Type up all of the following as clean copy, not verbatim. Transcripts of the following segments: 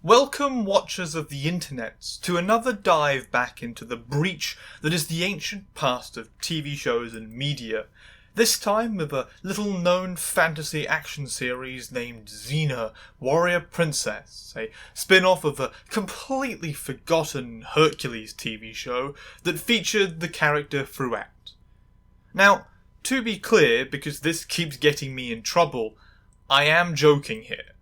Welcome, watchers of the internet, to another dive back into the breach that is the ancient past of TV shows and media. This time with a little-known fantasy action series named Xena, Warrior Princess, a spin-off of a completely forgotten Hercules TV show that featured the character throughout. Now, to be clear, because this keeps getting me in trouble, I am joking here.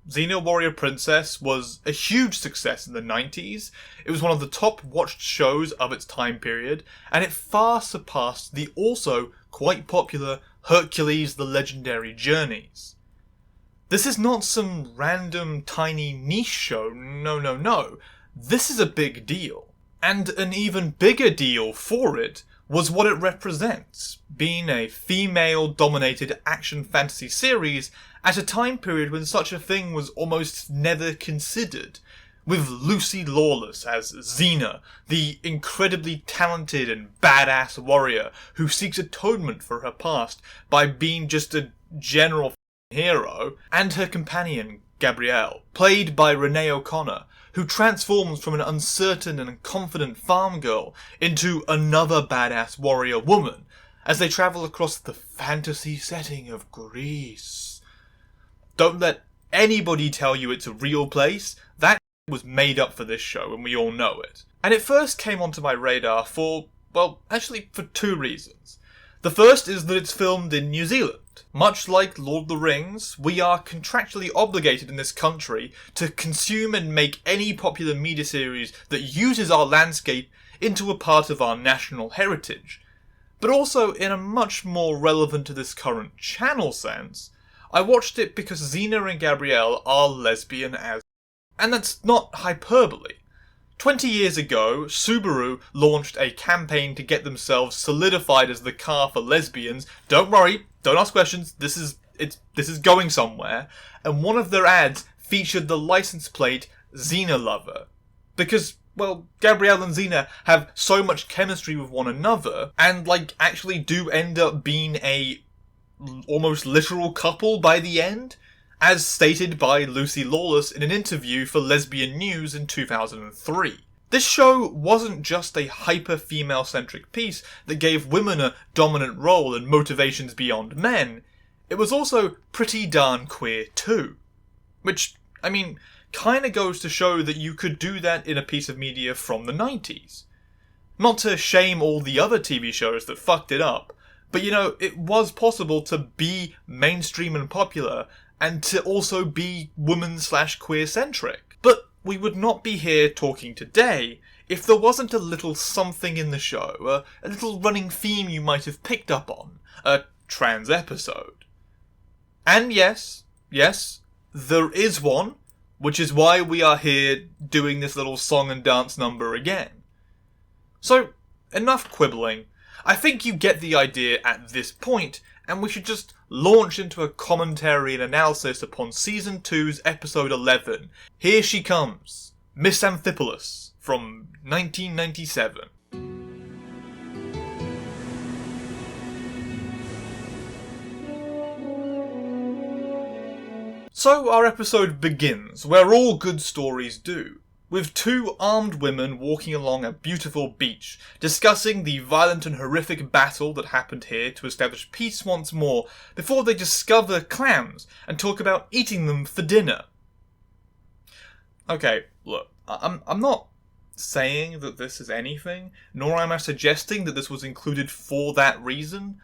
Xena Warrior Princess was a huge success in the 90s, it was one of the top watched shows of its time period, and it far surpassed the also quite popular Hercules the Legendary Journeys. This is not some random tiny niche show, no. This is a big deal. And an even bigger deal for it was what it represents, being a female-dominated action fantasy series at a time period when such a thing was almost never considered, with Lucy Lawless as Xena, the incredibly talented and badass warrior who seeks atonement for her past by being just a general hero, and her companion, Gabrielle, played by Renee O'Connor, who transforms from an uncertain and confident farm girl into another badass warrior woman as they travel across the fantasy setting of Greece. Don't let anybody tell you it's a real place. That was made up for this show and we all know it. And it first came onto my radar for two reasons. The first is that it's filmed in New Zealand. Much like Lord of the Rings, we are contractually obligated in this country to consume and make any popular media series that uses our landscape into a part of our national heritage. But also, in a much more relevant to this current channel sense, I watched it because Xena and Gabrielle are lesbian as... And that's not hyperbole. 20 years ago, Subaru launched a campaign to get themselves solidified as the car for lesbians. Don't worry, don't ask questions, this is going somewhere. And one of their ads featured the license plate Xena Lover. Because, well, Gabrielle and Xena have so much chemistry with one another, and actually do end up being a almost literal couple by the end, as stated by Lucy Lawless in an interview for Lesbian News in 2003. This show wasn't just a hyper-female-centric piece that gave women a dominant role and motivations beyond men, it was also pretty darn queer too. Which, kinda goes to show that you could do that in a piece of media from the 90s. Not to shame all the other TV shows that fucked it up, but it was possible to be mainstream and popular and to also be woman/queer-centric. But we would not be here talking today if there wasn't a little something in the show, a little running theme you might have picked up on, a trans episode. And yes, there is one, which is why we are here doing this little song and dance number again. So, enough quibbling. I think you get the idea at this point, and we should just launch into a commentary and analysis upon Season 2's Episode 11. Here she comes, Miss Amphipolis, from 1997. So our episode begins, where all good stories do, with two armed women walking along a beautiful beach, discussing the violent and horrific battle that happened here to establish peace once more, before they discover clams and talk about eating them for dinner. Okay, look, I'm not saying that this is anything, nor am I suggesting that this was included for that reason,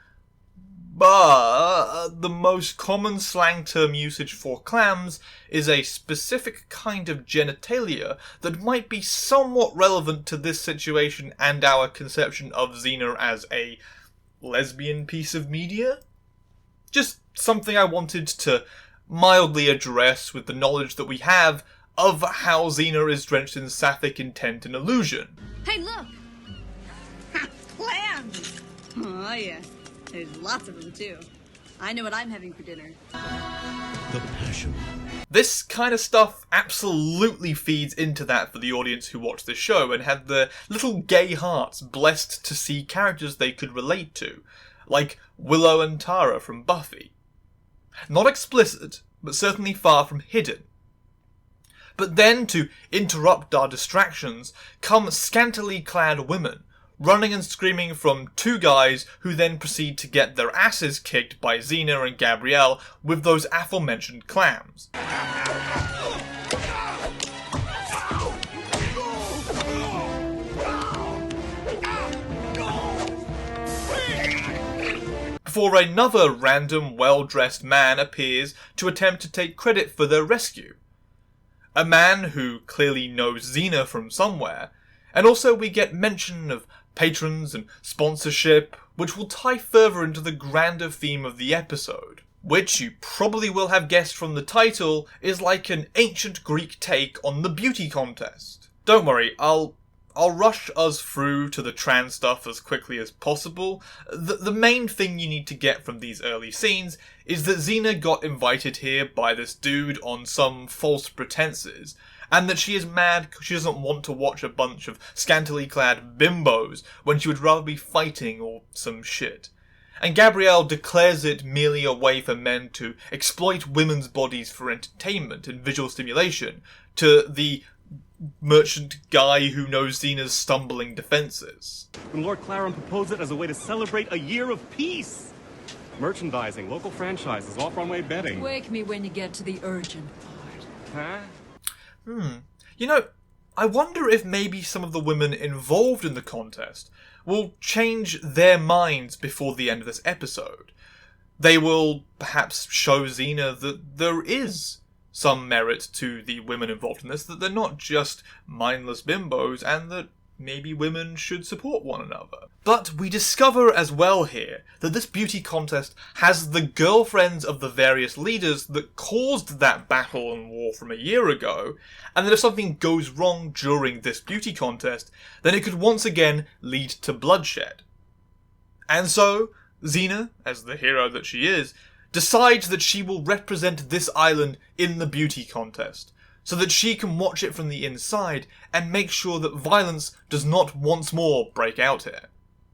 but the most common slang term usage for clams is a specific kind of genitalia that might be somewhat relevant to this situation and our conception of Xena as a lesbian piece of media. Just something I wanted to mildly address with the knowledge that we have of how Xena is drenched in sapphic intent and illusion. Hey, look! Clams! Oh, yeah. There's lots of them, too. I know what I'm having for dinner. The passion. This kind of stuff absolutely feeds into that for the audience who watch this show and had their little gay hearts blessed to see characters they could relate to, like Willow and Tara from Buffy. Not explicit, but certainly far from hidden. But then, to interrupt our distractions, come scantily clad women, running and screaming from two guys who then proceed to get their asses kicked by Xena and Gabrielle with those aforementioned clams. Before another random well-dressed man appears to attempt to take credit for their rescue. A man who clearly knows Xena from somewhere, and also we get mention of patrons and sponsorship, which will tie further into the grander theme of the episode, which you probably will have guessed from the title is like an ancient Greek take on the beauty contest. Don't worry, I'll rush us through to the trans stuff as quickly as possible. The main thing you need to get from these early scenes is that Xena got invited here by this dude on some false pretenses, and that she is mad because she doesn't want to watch a bunch of scantily clad bimbos when she would rather be fighting or some shit. And Gabrielle declares it merely a way for men to exploit women's bodies for entertainment and visual stimulation, to the merchant guy who knows Xena's stumbling defences. When Lord Claren proposed it as a way to celebrate a year of peace. Merchandising, local franchises, off-Broadway betting. Wake me when you get to the urgent part. Huh? You know, I wonder if maybe some of the women involved in the contest will change their minds before the end of this episode. They will perhaps show Xena that there is some merit to the women involved in this, that they're not just mindless bimbos, and that maybe women should support one another. But we discover as well here that this beauty contest has the girlfriends of the various leaders that caused that battle and war from a year ago, and that if something goes wrong during this beauty contest, then it could once again lead to bloodshed. And so, Xena, as the hero that she is, decides that she will represent this island in the beauty contest, so that she can watch it from the inside and make sure that violence does not once more break out here.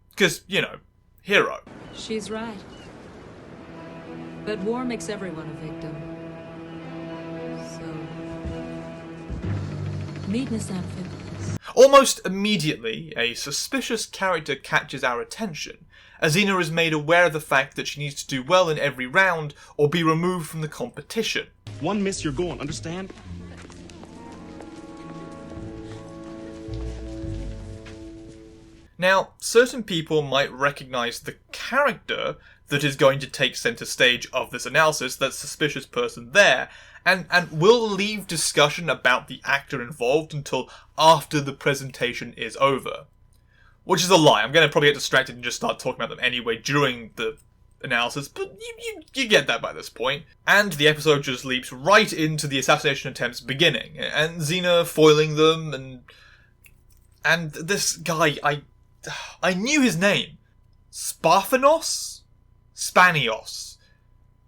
Because, you know, hero. She's right. But war makes everyone a victim. So, meet Miss Amphipolis. Almost immediately, a suspicious character catches our attention, as Xena is made aware of the fact that she needs to do well in every round or be removed from the competition. One miss, you're gone, understand? Now, certain people might recognise the character that is going to take centre stage of this analysis, that suspicious person there, and will leave discussion about the actor involved until after the presentation is over. Which is a lie. I'm going to probably get distracted and just start talking about them anyway during the analysis, but you get that by this point. And the episode just leaps right into the assassination attempts beginning, and Xena foiling them, and this guy, I knew his name. Sparphanos? Spanios.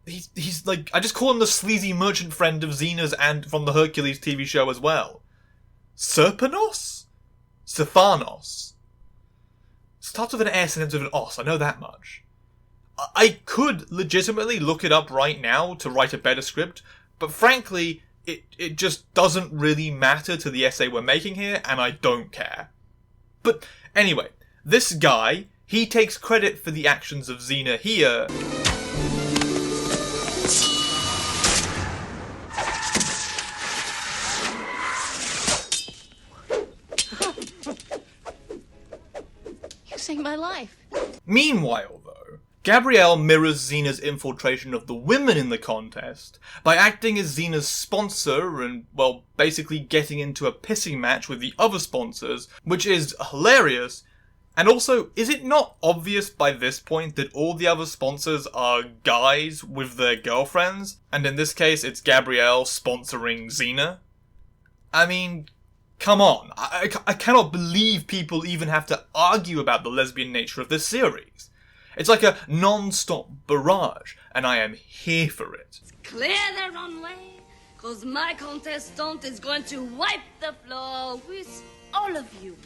He's like, I just call him the sleazy merchant friend of Xena's and from the Hercules TV show as well. Serpanos? Stephanos. Starts with an S and ends with an os, I know that much. I could legitimately look it up right now to write a better script, but frankly, it just doesn't really matter to the essay we're making here, and I don't care. But anyway, this guy, he takes credit for the actions of Xena here. Saved my life. Meanwhile, though, Gabrielle mirrors Xena's infiltration of the women in the contest by acting as Xena's sponsor and, well, basically getting into a pissing match with the other sponsors, which is hilarious. And also, is it not obvious by this point that all the other sponsors are guys with their girlfriends? And in this case, it's Gabrielle sponsoring Xena? I mean, come on. I cannot believe people even have to argue about the lesbian nature of this series. It's like a non-stop barrage, and I am here for it. Clear the runway, cause my contestant is going to wipe the floor with all of you.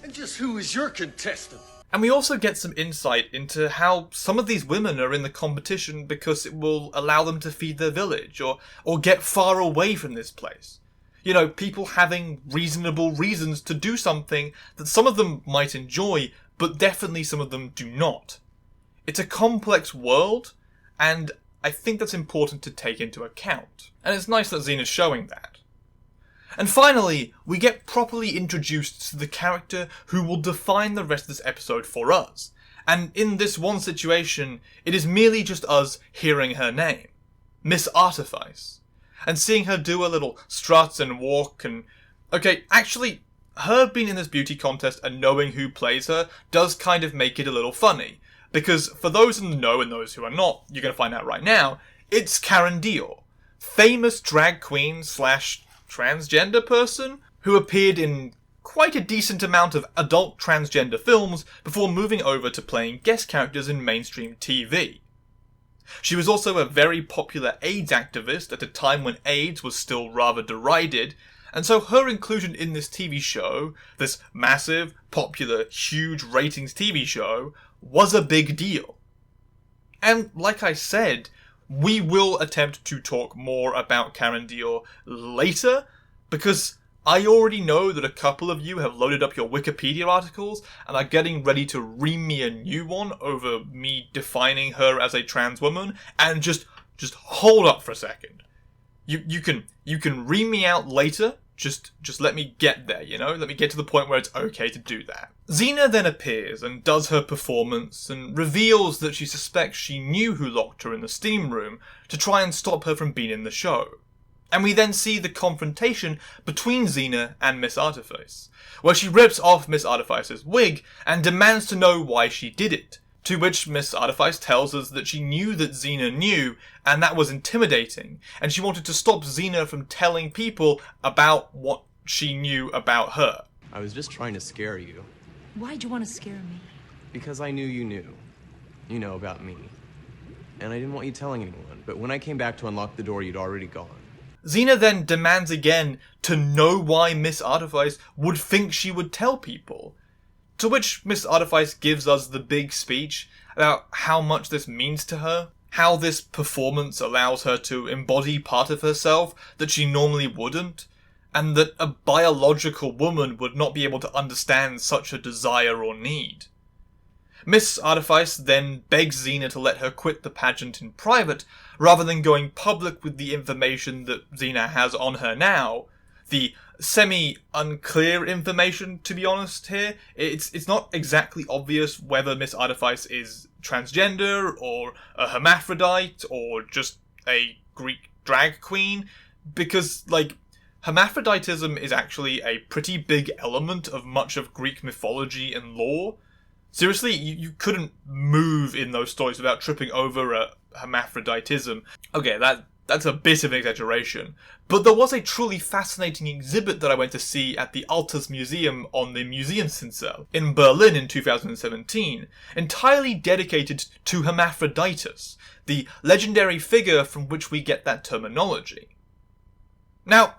And just who is your contestant? And we also get some insight into how some of these women are in the competition because it will allow them to feed their village, or get far away from this place. You know, people having reasonable reasons to do something that some of them might enjoy, but definitely some of them do not. It's a complex world, and I think that's important to take into account. And it's nice that Xena's showing that. And finally, we get properly introduced to the character who will define the rest of this episode for us. And in this one situation, it is merely just us hearing her name. Miss Artifice. And seeing her do a little strut and walk and... Okay, actually, her being in this beauty contest and knowing who plays her does kind of make it a little funny. Because for those in the know and those who are not, you're going to find out right now, it's Karen Dior. Famous drag queen / transgender person who appeared in quite a decent amount of adult transgender films before moving over to playing guest characters in mainstream TV. She was also a very popular AIDS activist at a time when AIDS was still rather derided, and so her inclusion in this TV show, this massive, popular, huge ratings TV show, was a big deal. And like I said, we will attempt to talk more about Karen Dior later, because I already know that a couple of you have loaded up your Wikipedia articles and are getting ready to ream me a new one over me defining her as a trans woman, and just hold up for a second. You can ream me out later, just let me get there, you know? Let me get to the point where it's okay to do that. Xena then appears and does her performance and reveals that she suspects she knew who locked her in the steam room to try and stop her from being in the show. And we then see the confrontation between Xena and Miss Artifice, where she rips off Miss Artifice's wig and demands to know why she did it, to which Miss Artifice tells us that she knew that Xena knew, and that was intimidating, and she wanted to stop Xena from telling people about what she knew about her. I was just trying to scare you. Why'd you want to scare me? Because I knew you knew. You know about me. And I didn't want you telling anyone, but when I came back to unlock the door, you'd already gone. Xena then demands again to know why Miss Artifice would think she would tell people. To which Miss Artifice gives us the big speech about how much this means to her, how this performance allows her to embody part of herself that she normally wouldn't, and that a biological woman would not be able to understand such a desire or need. Miss Artifice then begs Xena to let her quit the pageant in private, rather than going public with the information that Xena has on her now. The semi-unclear information, to be honest, here. It's not exactly obvious whether Miss Artifice is transgender, or a hermaphrodite, or just a Greek drag queen, because, like, hermaphroditism is actually a pretty big element of much of Greek mythology and lore. Seriously, you couldn't move in those stories without tripping over a hermaphroditism. Okay, that's a bit of an exaggeration. But there was a truly fascinating exhibit that I went to see at the Altes Museum on the Museumsinsel in Berlin in 2017, entirely dedicated to Hermaphroditus, the legendary figure from which we get that terminology. Now,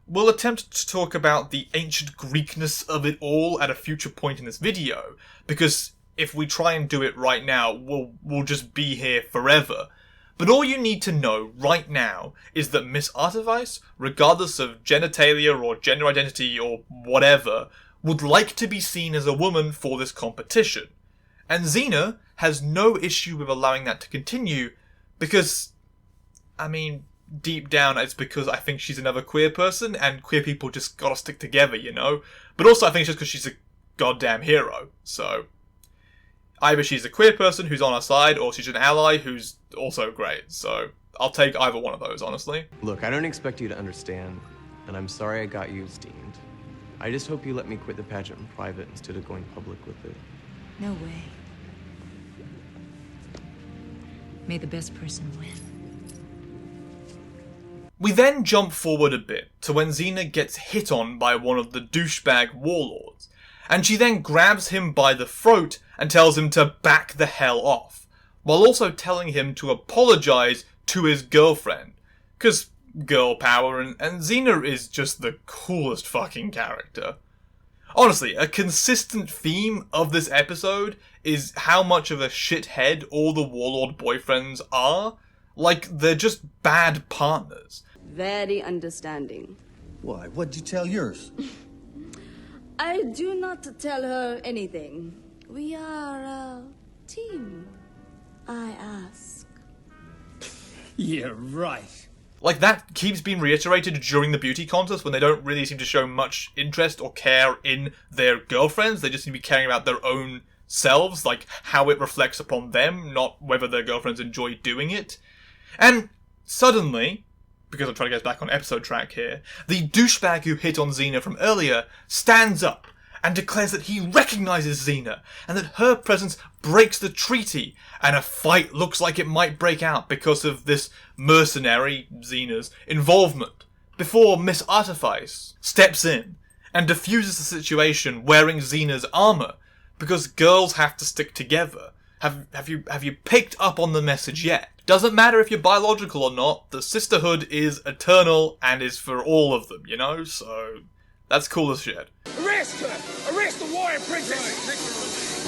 we'll attempt to talk about the ancient Greekness of it all at a future point in this video, because if we try and do it right now, we'll just be here forever. But all you need to know right now is that Miss Artifice, regardless of genitalia or gender identity or whatever, would like to be seen as a woman for this competition. And Xena has no issue with allowing that to continue, because, I mean, deep down it's because I think she's another queer person, and queer people just gotta stick together, you know? But also I think it's just because she's a goddamn hero, so... Either she's a queer person who's on our side, or she's an ally who's also great, so I'll take either one of those, honestly. Look, I don't expect you to understand, and I'm sorry I got you steamed. I just hope you let me quit the pageant in private instead of going public with it. No way. May the best person win. We then jump forward a bit to when Xena gets hit on by one of the douchebag warlords, and she then grabs him by the throat and tells him to back the hell off, while also telling him to apologise to his girlfriend. 'Cause girl power, and Xena is just the coolest fucking character. Honestly, a consistent theme of this episode is how much of a shithead all the warlord boyfriends are. Like, they're just bad partners. Very understanding. Why? What'd you tell yours? I do not tell her anything. We are a team, I ask. Yeah, right. Like, that keeps being reiterated during the beauty contest when they don't really seem to show much interest or care in their girlfriends. They just seem to be caring about their own selves, like how it reflects upon them, not whether their girlfriends enjoy doing it. And suddenly, because I'm trying to get back on episode track here, the douchebag who hit on Xena from earlier stands up and declares that he recognises Xena and that her presence breaks the treaty, and a fight looks like it might break out because of this mercenary, Xena's, involvement, before Miss Artifice steps in and diffuses the situation wearing Xena's armour, because girls have to stick together. Have you picked up on the message yet? Doesn't matter if you're biological or not, the sisterhood is eternal and is for all of them, you know? So, that's cool as shit. Arrest her! Arrest the warrior princess!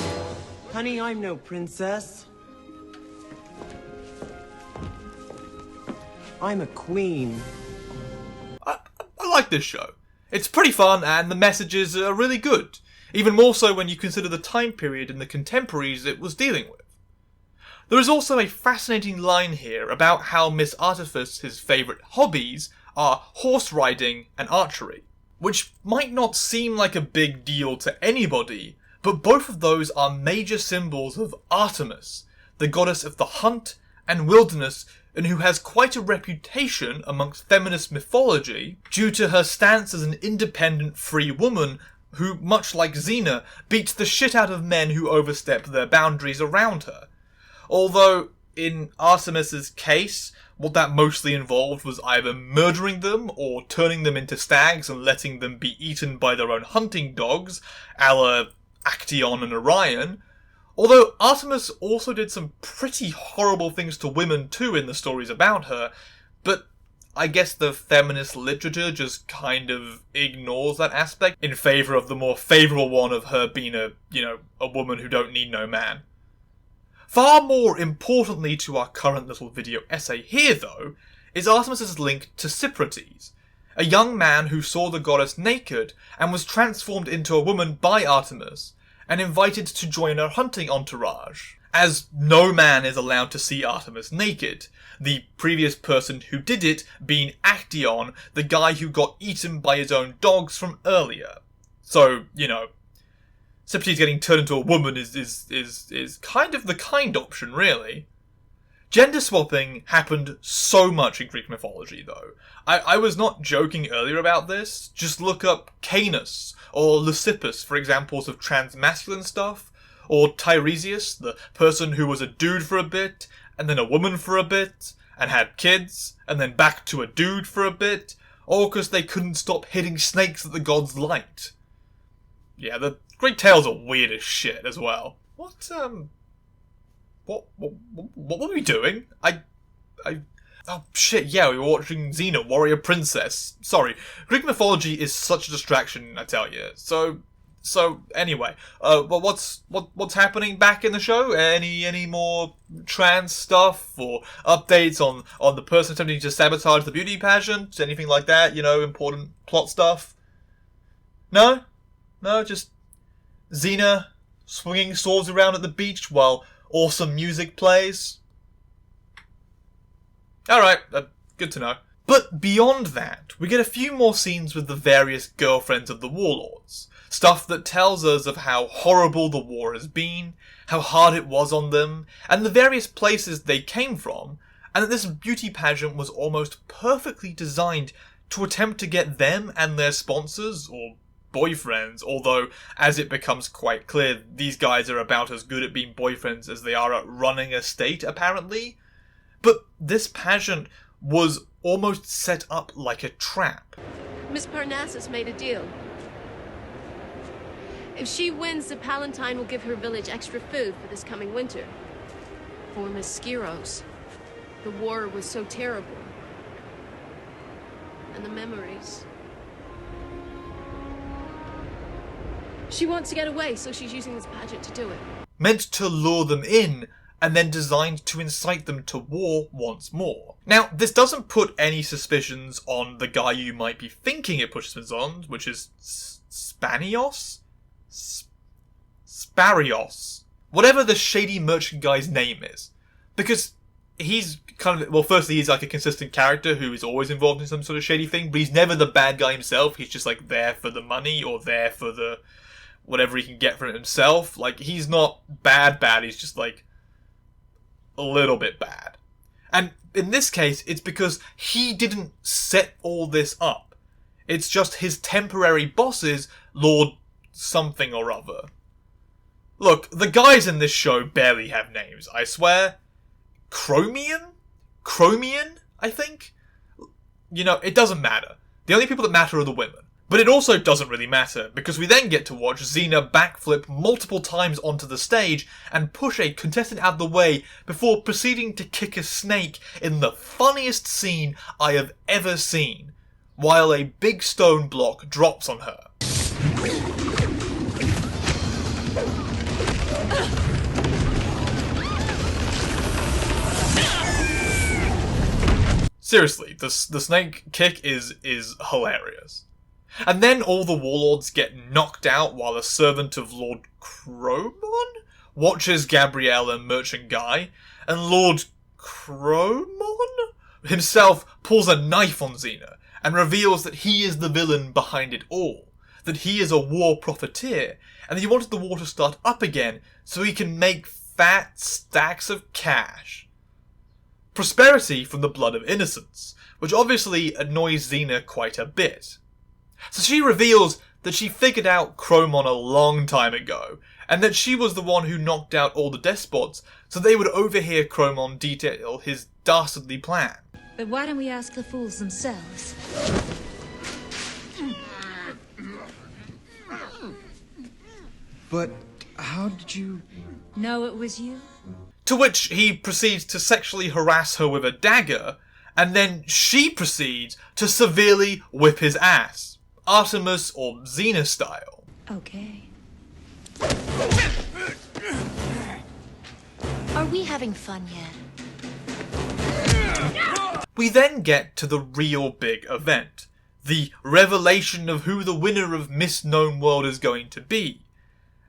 Honey, I'm no princess. I'm a queen. I like this show. It's pretty fun and the messages are really good. Even more so when you consider the time period and the contemporaries it was dealing with. There is also a fascinating line here about how Miss Artifice's favourite hobbies are horse riding and archery, which might not seem like a big deal to anybody, but both of those are major symbols of Artemis, the goddess of the hunt and wilderness, and who has quite a reputation amongst feminist mythology due to her stance as an independent free woman who, much like Xena, beats the shit out of men who overstep their boundaries around her. Although, in Artemis's case, what that mostly involved was either murdering them or turning them into stags and letting them be eaten by their own hunting dogs, a la Actaeon and Orion. Although Artemis also did some pretty horrible things to women too in the stories about her, but I guess the feminist literature just kind of ignores that aspect in favour of the more favourable one of her being a woman who don't need no man. Far more importantly to our current little video essay here, though, is Artemis's link to Cyprates, a young man who saw the goddess naked and was transformed into a woman by Artemis and invited to join her hunting entourage, as no man is allowed to see Artemis naked, the previous person who did it being Actaeon, the guy who got eaten by his own dogs from earlier. So, Cyprates getting turned into a woman is kind of the kind option, really. Gender swapping happened so much in Greek mythology, though. I was not joking earlier about this. Just look up Canis or Leucippus for examples of transmasculine stuff, or Tiresias, the person who was a dude for a bit, and then a woman for a bit, and had kids, and then back to a dude for a bit, all because they couldn't stop hitting snakes that the gods liked. Yeah, the Greek tales are weird as shit as well. What were we doing? Oh shit, yeah, we were watching Xena, Warrior Princess. Sorry, Greek mythology is such a distraction, I tell you. So anyway, what's happening back in the show? Any more trans stuff or updates on the person attempting to sabotage the beauty pageant? Anything like that? Important plot stuff? No, just Xena swinging swords around at the beach while awesome music plays. Alright, good to know. But beyond that, we get a few more scenes with the various girlfriends of the warlords. Stuff that tells us of how horrible the war has been, how hard it was on them, and the various places they came from, and that this beauty pageant was almost perfectly designed to attempt to get them and their sponsors, or boyfriends, although, as it becomes quite clear, these guys are about as good at being boyfriends as they are at running a state, apparently. But this pageant was almost set up like a trap. Miss Parnassus made a deal. If she wins, the Palatine will give her village extra food for this coming winter. For Miss Skiros. The war was so terrible. And the memories. She wants to get away, so she's using this pageant to do it. Meant to lure them in and then designed to incite them to war once more. Now, this doesn't put any suspicions on the guy you might be thinking it pushes suspicions on, which is Spanios? Sparios. Whatever the shady merchant guy's name is. Because he's kind of, well, firstly, he's like a consistent character who is always involved in some sort of shady thing, but he's never the bad guy himself. He's just like there for the money or there for the whatever he can get from it himself. Like, he's not bad, he's just like a little bit bad. And in this case, it's because he didn't set all this up. It's just his temporary bosses, Lord something or other. Look, the guys in this show barely have names, I swear. Chromian, I think? You know, it doesn't matter. The only people that matter are the women. But it also doesn't really matter, because we then get to watch Xena backflip multiple times onto the stage and push a contestant out of the way before proceeding to kick a snake in the funniest scene I have ever seen, while a big stone block drops on her. Seriously, the snake kick is hilarious. And then all the warlords get knocked out while a servant of Lord Cromon watches Gabrielle and Merchant Guy, and Lord Cromon himself pulls a knife on Xena and reveals that he is the villain behind it all, that he is a war profiteer, and that he wanted the war to start up again so he can make fat stacks of cash. Prosperity from the blood of innocence, which obviously annoys Xena quite a bit. So she reveals that she figured out Cromon a long time ago, and that she was the one who knocked out all the despots so they would overhear Cromon detail his dastardly plan. But why don't we ask the fools themselves? But how did you... No, it was you? To which he proceeds to sexually harass her with a dagger, and then she proceeds to severely whip his ass. Artemis or Xena style. Okay. Are we having fun yet? We then get to the real big event. The revelation of who the winner of Miss Known World is going to be.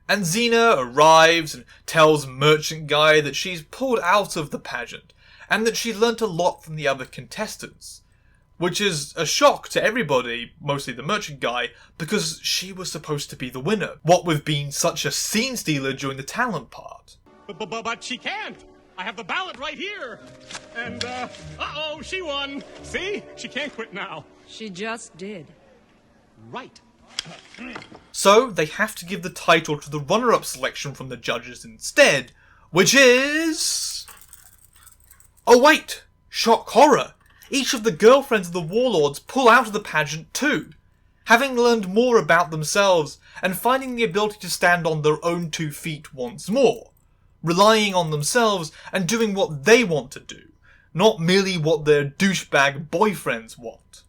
And Xena arrives and tells Merchant Guy that she's pulled out of the pageant, and that she learnt a lot from the other contestants. Which is a shock to everybody, mostly the Merchant Guy, because she was supposed to be the winner. What with being such a scene stealer during the talent part. But she can't! I have the ballot right here! And, uh-oh, she won! See? She can't quit now. She just did. Right. So, they have to give the title to the runner-up selection from the judges instead, which is... Oh wait! Shock horror! Each of the girlfriends of the warlords pull out of the pageant too, having learned more about themselves and finding the ability to stand on their own 2 feet once more, relying on themselves and doing what they want to do, not merely what their douchebag boyfriends want.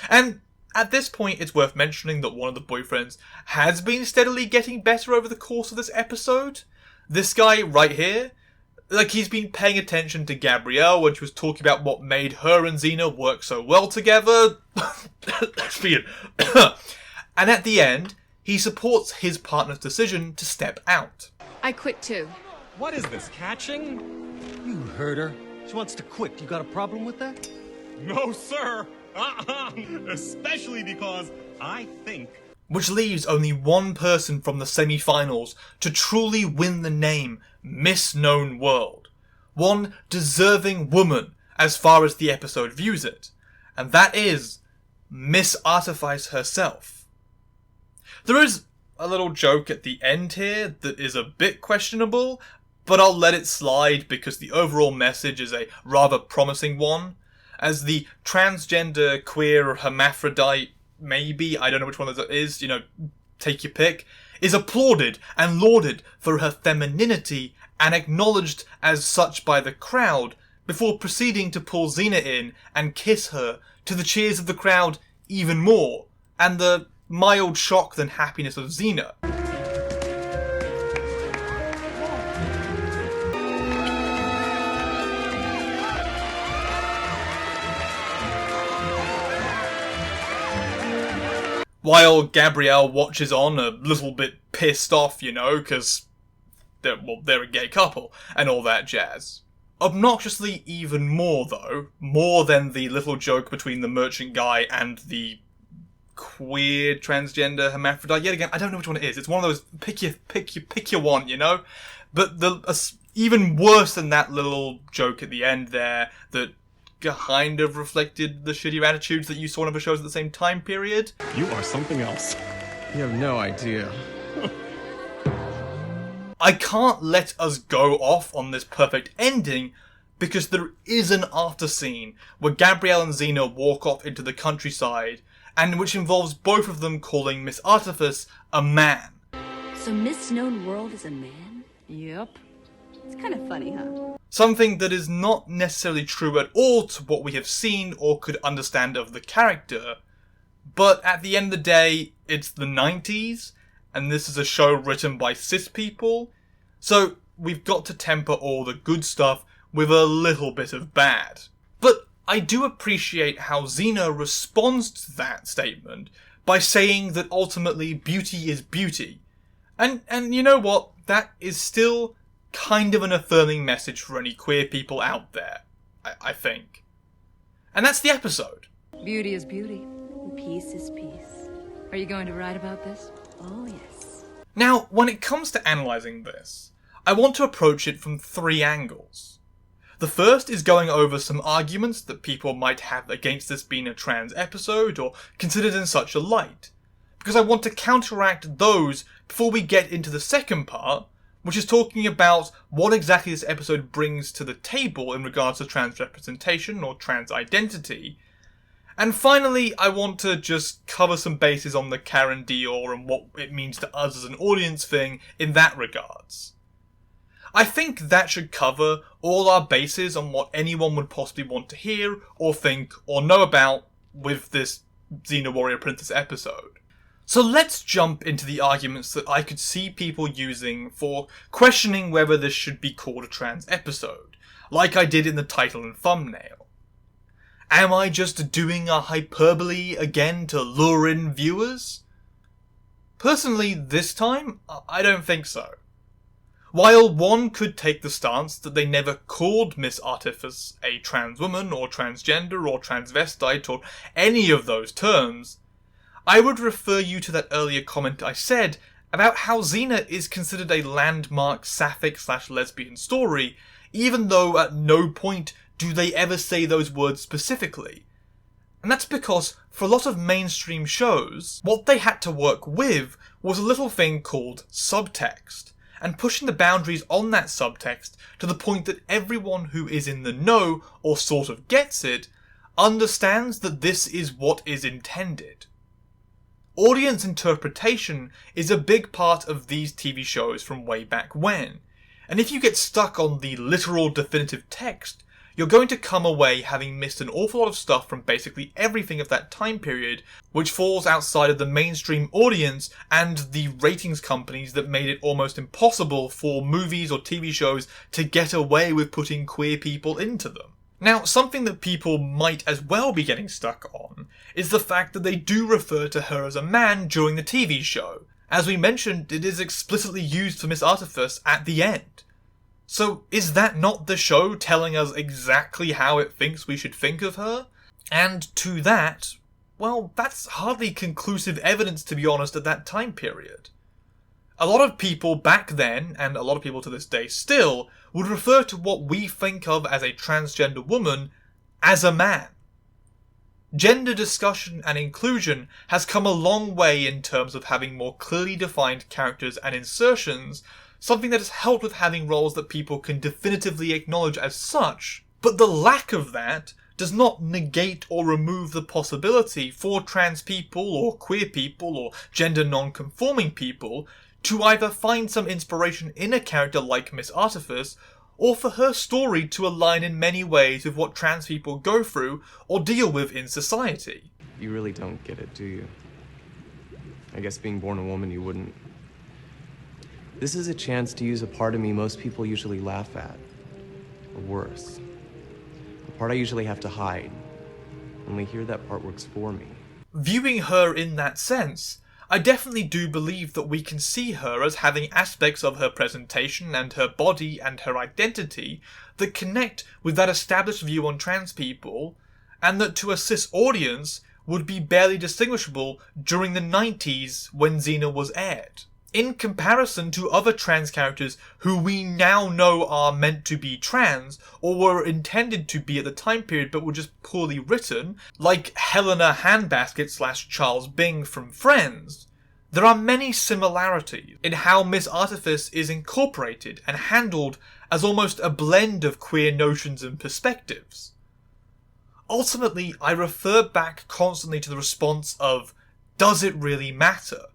And at this point, it's worth mentioning that one of the boyfriends has been steadily getting better over the course of this episode. This guy right here, like, he's been paying attention to Gabrielle when she was talking about what made her and Xena work so well together. And at the end, he supports his partner's decision to step out. I quit too. What is this, catching? You heard her. She wants to quit. You got a problem with that? No, sir! Especially because I think... Which leaves only one person from the semi-finals to truly win the name Miss Known World. One deserving woman, as far as the episode views it. And that is Miss Artifice herself. There is a little joke at the end here that is a bit questionable, but I'll let it slide because the overall message is a rather promising one. As the transgender, queer, hermaphrodite, maybe, I don't know which one that is, you know, take your pick, is applauded and lauded for her femininity and acknowledged as such by the crowd before proceeding to pull Xena in and kiss her to the cheers of the crowd even more, and the mild shock than happiness of Xena. while Gabrielle watches on a little bit pissed off, you know, because they're a gay couple and all that jazz. Obnoxiously even more, though, more than the little joke between the merchant guy and the queer transgender hermaphrodite. Yet again, I don't know which one it is. It's one of those pick your one, you know? But even worse than that little joke at the end there that kind of reflected the shitty attitudes that you saw in other shows at the same time period. You are something else. You have no idea. I can't let us go off on this perfect ending because there is an after scene where Gabrielle and Xena walk off into the countryside and which involves both of them calling Miss Artifice a man. So Miss Known World is a man? Yep. It's kind of funny, huh? Something that is not necessarily true at all to what we have seen or could understand of the character, but at the end of the day, it's the 90s, and this is a show written by cis people, so we've got to temper all the good stuff with a little bit of bad. But I do appreciate how Xena responds to that statement by saying that ultimately beauty is beauty. And you know what? That is still kind of an affirming message for any queer people out there, I think. And that's the episode. Beauty is beauty. And peace is peace. Are you going to write about this? Oh, yes. Now, when it comes to analysing this, I want to approach it from 3 angles. The first is going over some arguments that people might have against this being a trans episode or considered in such a light, because I want to counteract those before we get into the second part, which is talking about what exactly this episode brings to the table in regards to trans representation or trans identity. And finally, I want to just cover some bases on the Karen Dior and what it means to us as an audience thing in that regards. I think that should cover all our bases on what anyone would possibly want to hear or think or know about with this Xena Warrior Princess episode. So let's jump into the arguments that I could see people using for questioning whether this should be called a trans episode, like I did in the title and thumbnail. Am I just doing a hyperbole again to lure in viewers? Personally, this time, I don't think so. While one could take the stance that they never called Miss Artifice a trans woman or transgender or transvestite or any of those terms, I would refer you to that earlier comment I said about how Xena is considered a landmark sapphic/lesbian story, even though at no point do they ever say those words specifically. And that's because for a lot of mainstream shows, what they had to work with was a little thing called subtext, and pushing the boundaries on that subtext to the point that everyone who is in the know or sort of gets it understands that this is what is intended. Audience interpretation is a big part of these TV shows from way back when, and if you get stuck on the literal definitive text, you're going to come away having missed an awful lot of stuff from basically everything of that time period, which falls outside of the mainstream audience and the ratings companies that made it almost impossible for movies or TV shows to get away with putting queer people into them. Now, something that people might as well be getting stuck on is the fact that they do refer to her as a man during the TV show. As we mentioned, it is explicitly used for Miss Artifice at the end. So is that not the show telling us exactly how it thinks we should think of her? And to that, well, that's hardly conclusive evidence, to be honest, at that time period. A lot of people back then, and a lot of people to this day still, would refer to what we think of as a transgender woman as a man. Gender discussion and inclusion has come a long way in terms of having more clearly defined characters and insertions, something that has helped with having roles that people can definitively acknowledge as such, but the lack of that does not negate or remove the possibility for trans people or queer people or gender non-conforming people to either find some inspiration in a character like Miss Artifice, or for her story to align in many ways with what trans people go through or deal with in society. You really don't get it, do you? I guess being born a woman, you wouldn't. This is a chance to use a part of me most people usually laugh at, or worse. A part I usually have to hide. Only here that part works for me. Viewing her in that sense, I definitely do believe that we can see her as having aspects of her presentation and her body and her identity that connect with that established view on trans people, and that to a cis audience would be barely distinguishable during the 90s when Xena was aired. In comparison to other trans characters who we now know are meant to be trans, or were intended to be at the time period but were just poorly written, like Helena Handbasket / Charles Bing from Friends, there are many similarities in how Miss Artifice is incorporated and handled as almost a blend of queer notions and perspectives. Ultimately, I refer back constantly to the response of, does it really matter?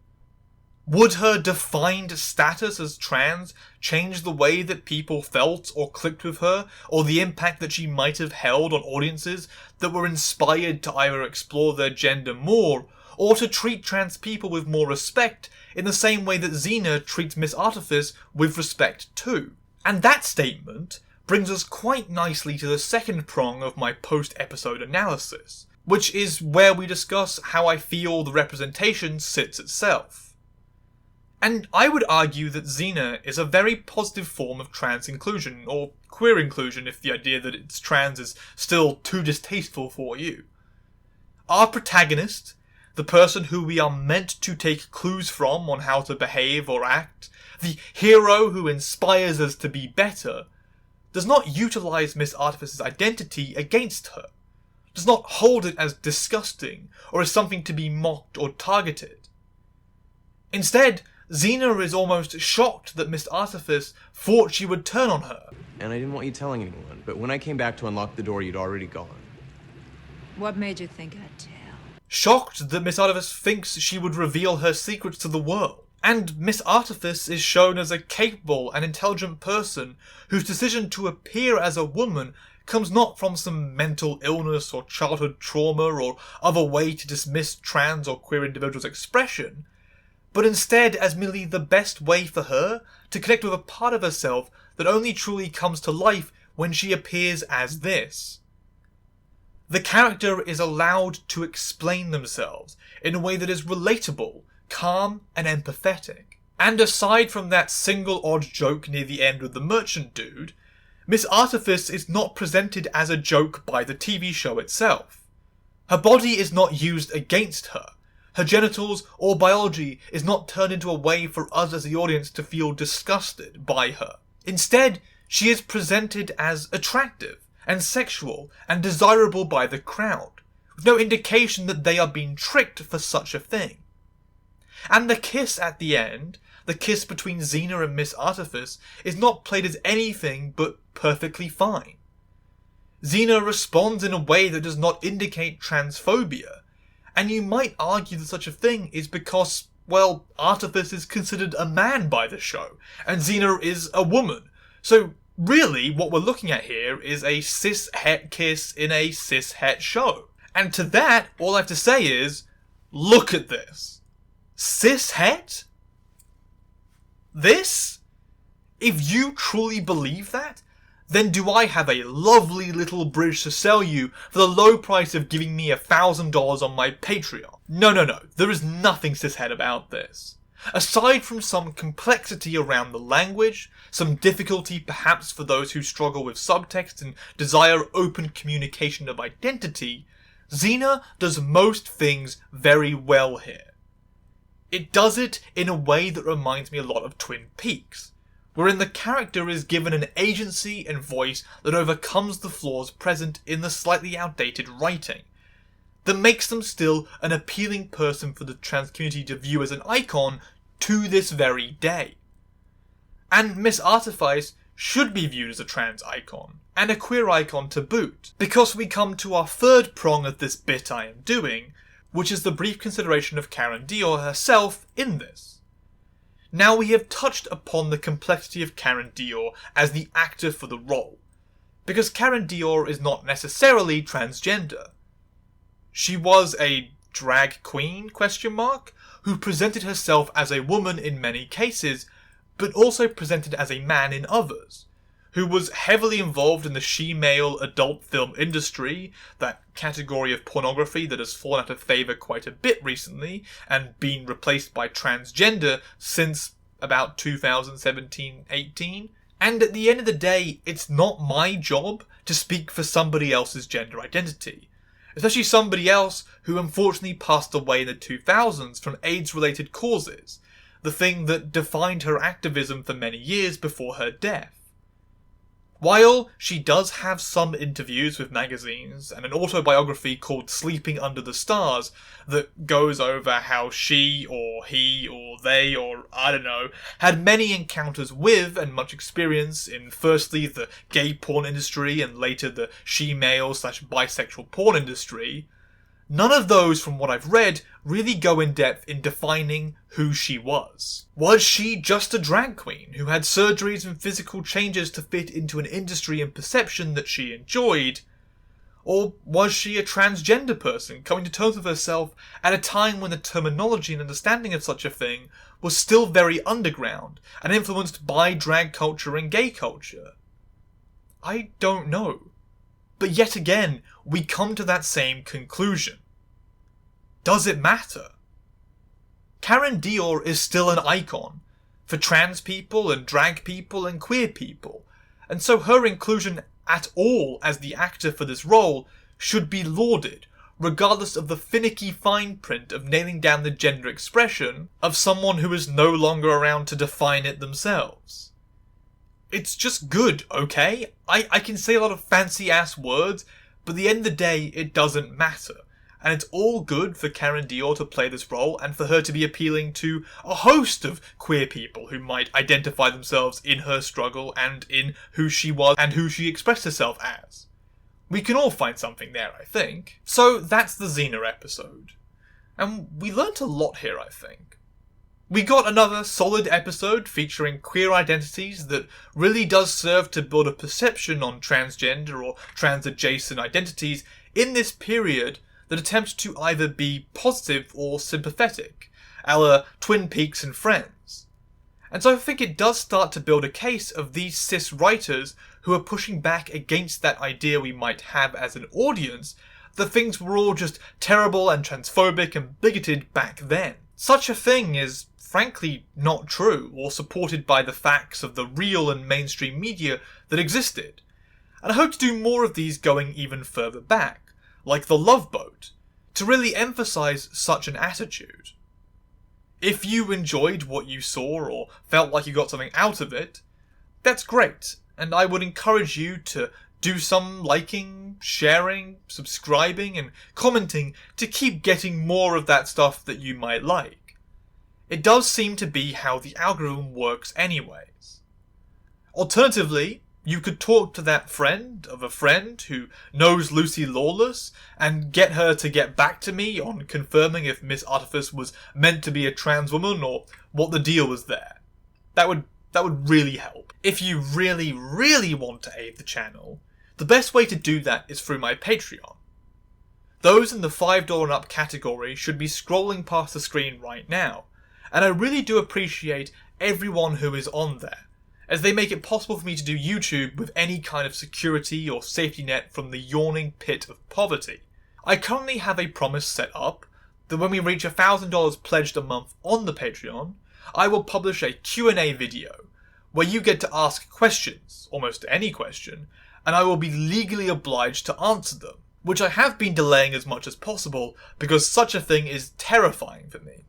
Would her defined status as trans change the way that people felt or clicked with her, or the impact that she might have held on audiences that were inspired to either explore their gender more, or to treat trans people with more respect in the same way that Xena treats Miss Artifice with respect too? And that statement brings us quite nicely to the second prong of my post-episode analysis, which is where we discuss how I feel the representation sits itself. And I would argue that Xena is a very positive form of trans inclusion, or queer inclusion if the idea that it's trans is still too distasteful for you. Our protagonist, the person who we are meant to take clues from on how to behave or act, the hero who inspires us to be better, does not utilise Miss Artifice's identity against her, does not hold it as disgusting or as something to be mocked or targeted. Instead, Xena is almost shocked that Miss Artifice thought she would turn on her. And I didn't want you telling anyone, but when I came back to unlock the door, you'd already gone. What made you think I'd tell? Shocked that Miss Artifice thinks she would reveal her secrets to the world. And Miss Artifice is shown as a capable and intelligent person whose decision to appear as a woman comes not from some mental illness or childhood trauma or other way to dismiss trans or queer individuals' expression, but instead as merely the best way for her to connect with a part of herself that only truly comes to life when she appears as this. The character is allowed to explain themselves in a way that is relatable, calm, and empathetic. And aside from that single odd joke near the end with the merchant dude, Miss Artifice is not presented as a joke by the TV show itself. Her body is not used against her. Her genitals or biology is not turned into a way for us as the audience to feel disgusted by her. Instead, she is presented as attractive and sexual and desirable by the crowd, with no indication that they are being tricked for such a thing. And the kiss at the end, the kiss between Xena and Miss Artifice, is not played as anything but perfectly fine. Xena responds in a way that does not indicate transphobia, and you might argue that such a thing is because, well, Artifice is considered a man by the show, and Xena is a woman. So really, what we're looking at here is a cis-het kiss in a cis-het show. And to that, all I have to say is, look at this. Cis-het? This? If you truly believe that, then do I have a lovely little bridge to sell you for the low price of giving me $1,000 on my Patreon. No, there is nothing cishet about this. Aside from some complexity around the language, some difficulty perhaps for those who struggle with subtext and desire open communication of identity, Xena does most things very well here. It does it in a way that reminds me a lot of Twin Peaks, wherein the character is given an agency and voice that overcomes the flaws present in the slightly outdated writing, that makes them still an appealing person for the trans community to view as an icon to this very day. And Miss Artifice should be viewed as a trans icon, and a queer icon to boot, because we come to our third prong of this bit I am doing, which is the brief consideration of Karen Dior herself in this. Now we have touched upon the complexity of Karen Dior as the actor for the role, because Karen Dior is not necessarily transgender. She was a drag queen, who presented herself as a woman in many cases, but also presented as a man in others, who was heavily involved in the she-male adult film industry, that category of pornography that has fallen out of favour quite a bit recently, and been replaced by transgender since about 2017-18. And at the end of the day, it's not my job to speak for somebody else's gender identity. Especially somebody else who unfortunately passed away in the 2000s from AIDS-related causes, the thing that defined her activism for many years before her death. While she does have some interviews with magazines and an autobiography called Sleeping Under the Stars that goes over how she or he or they or I don't know had many encounters with and much experience in firstly the gay porn industry and later the she-male/bisexual porn industry, none of those, from what I've read, really go in depth in defining who she was. Was she just a drag queen who had surgeries and physical changes to fit into an industry and perception that she enjoyed? Or was she a transgender person coming to terms with herself at a time when the terminology and understanding of such a thing was still very underground and influenced by drag culture and gay culture? I don't know. But yet again, we come to that same conclusion. Does it matter? Karen Dior is still an icon for trans people and drag people and queer people, and so her inclusion at all as the actor for this role should be lauded, regardless of the finicky fine print of nailing down the gender expression of someone who is no longer around to define it themselves. It's just good, okay? I can say a lot of fancy ass words, but at the end of the day, it doesn't matter. And it's all good for Karen Dior to play this role and for her to be appealing to a host of queer people who might identify themselves in her struggle and in who she was and who she expressed herself as. We can all find something there, I think. So that's the Xena episode. And we learnt a lot here, I think. We got another solid episode featuring queer identities that really does serve to build a perception on transgender or trans-adjacent identities in this period that attempts to either be positive or sympathetic, a la Twin Peaks and Friends. And so I think it does start to build a case of these cis writers who are pushing back against that idea we might have as an audience that things were all just terrible and transphobic and bigoted back then. Such a thing is frankly not true or supported by the facts of the real and mainstream media that existed. And I hope to do more of these going even further back, like The Love Boat, to really emphasise such an attitude. If you enjoyed what you saw or felt like you got something out of it, that's great, and I would encourage you to do some liking, sharing, subscribing, and commenting to keep getting more of that stuff that you might like. It does seem to be how the algorithm works anyways. Alternatively, you could talk to that friend of a friend who knows Lucy Lawless and get her to get back to me on confirming if Miss Artifice was meant to be a trans woman or what the deal was there. That would really help. If you really, really want to aid the channel, the best way to do that is through my Patreon. Those in the $5 and up category should be scrolling past the screen right now, and I really do appreciate everyone who is on there, as they make it possible for me to do YouTube with any kind of security or safety net from the yawning pit of poverty. I currently have a promise set up that when we reach $1,000 pledged a month on the Patreon, I will publish a Q&A video where you get to ask questions, almost any question, and I will be legally obliged to answer them, which I have been delaying as much as possible because such a thing is terrifying for me.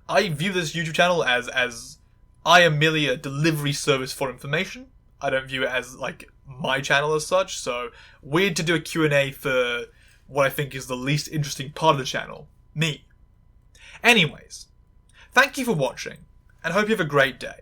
I view this YouTube channel as I am merely a delivery service for information. I don't view it as, like, my channel as such, so weird to do a Q&A for what I think is the least interesting part of the channel. Me. Anyways, thank you for watching, and hope you have a great day.